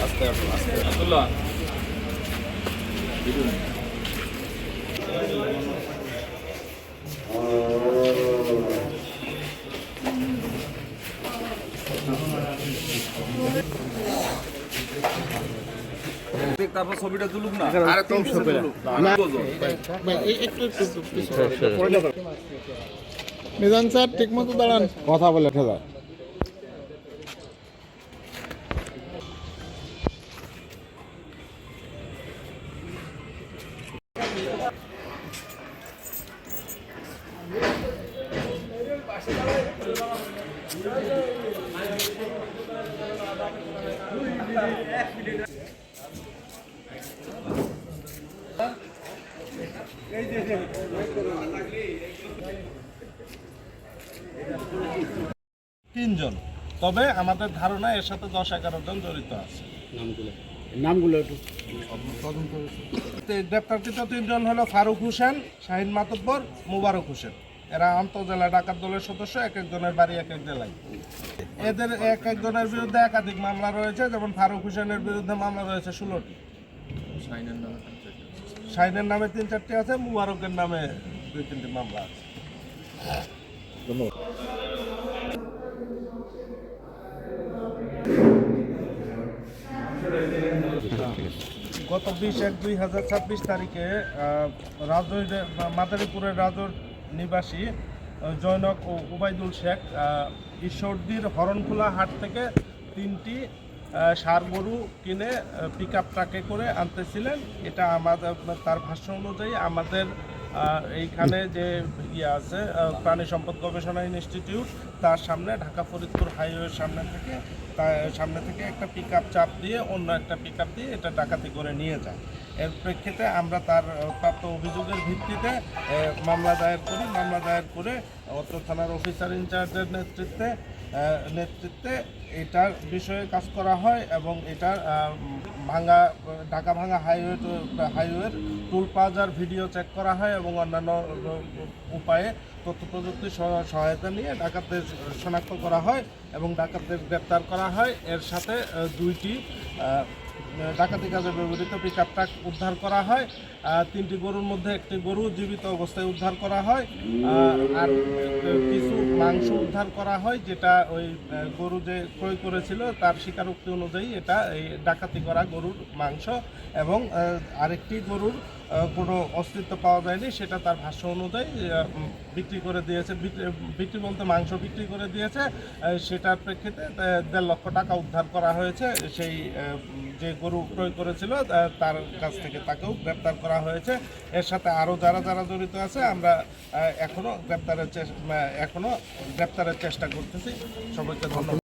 আস্তে আস্তে আব্দুল্লাহ তারপর ছবিটা তুলুক না। আরে তো মিজান স্যার ঠিক মতো দাঁড়ান, কথা বলে ঠেলা। তিনজন, তবে আমাদের ধারণা এর সাথে 10-11 জন জড়িত আছে। নামগুলো একটু গ্রেপ্তারকৃত তিনজন হলো ফারুক হোসেন, শাহিন মাতব্বর, মুবারক হোসেন। এরা আন্তঃজেলা ডাকাত দলের সদস্য, এক একজনের বাড়ি এক এক জেলায়। এদের এক একজনের বিরুদ্ধে একাধিক মামলা রয়েছে, যেমন ফারুক হোসেনের বিরুদ্ধে মামলা রয়েছে 16টি, শাহিনের নামে 3-4টি আছে, মুবারকের নামে 2-3টি মামলা আছে। গত 20/1/2026 তারিখে মাদারীপুরের রাজৌর নিবাসী জৈনক ও উবাইদুল শেখ ঈশ্বরদীর হরণখোলা হাট থেকে 3টি ষাঁড় গরু কিনে পিক আপ ট্রাকে করে আনতেছিলেন। এটা আমাদের, তার ভাষ্য অনুযায়ী আমাদের এইখানে যে আছে প্রাণী সম্পদ গবেষণা ইনস্টিটিউট, তার সামনে ঢাকা ফরিদপুর হাইওয়ের সামনে থেকে একটা পিক আপ চাপ দিয়ে অন্য একটা পিক আপ দিয়ে এটা ডাকাতি করে নিয়ে যায়। এর প্রেক্ষিতে আমরা তার প্রাপ্ত অভিযোগের ভিত্তিতে মামলা দায়ের করি। মামলা দায়ের করে অত্র থানার অফিসার ইনচার্জের নেতৃত্বে এটার বিষয়ে কাজ করা হয় এবং এটার ঢাকা ভাঙ্গা হাইওয়ের টুল প্লাজার ভিডিও চেক করা হয় এবং অন্যান্য উপায়ে তথ্য প্রযুক্তির সহায়তা নিয়ে ডাকাতদের শনাক্ত করা হয় এবং ডাকাতদের গ্রেপ্তার করা হয়। এর সাথে 2টি ডাকাতি কাজে ব্যবহৃত পিক আপ ট্রাক উদ্ধার করা হয়। 3টি গরুর মধ্যে একটি গরু জীবিত অবস্থায় উদ্ধার করা হয়, আর কিছু মাংস উদ্ধার করা হয়, যেটা ওই গরু যে ক্রয় করেছিল তার স্বীকারোক্তি অনুযায়ী এটা এই ডাকাতি করা গরুর মাংস, এবং আরেকটি গরুর কোনো অস্তিত্ব পাওয়া যায়নি, সেটা তার ভাষ্য অনুযায়ী বিক্রি করে দিয়েছে। বিক্রি বলতে মাংস বিক্রি করে দিয়েছে। সেটার প্রেক্ষিতে 1.5 লক্ষ টাকা উদ্ধার করা হয়েছে। সেই যে গরু ক্রয় করেছিল তার কাছ থেকে তাকেও গ্রেপ্তার করা হয়েছে। এর সাথে আরও যারা জড়িত আছে আমরা এখনও গ্রেপ্তারের চেষ্টা করতেছি। সবাইকে ধন্যবাদ।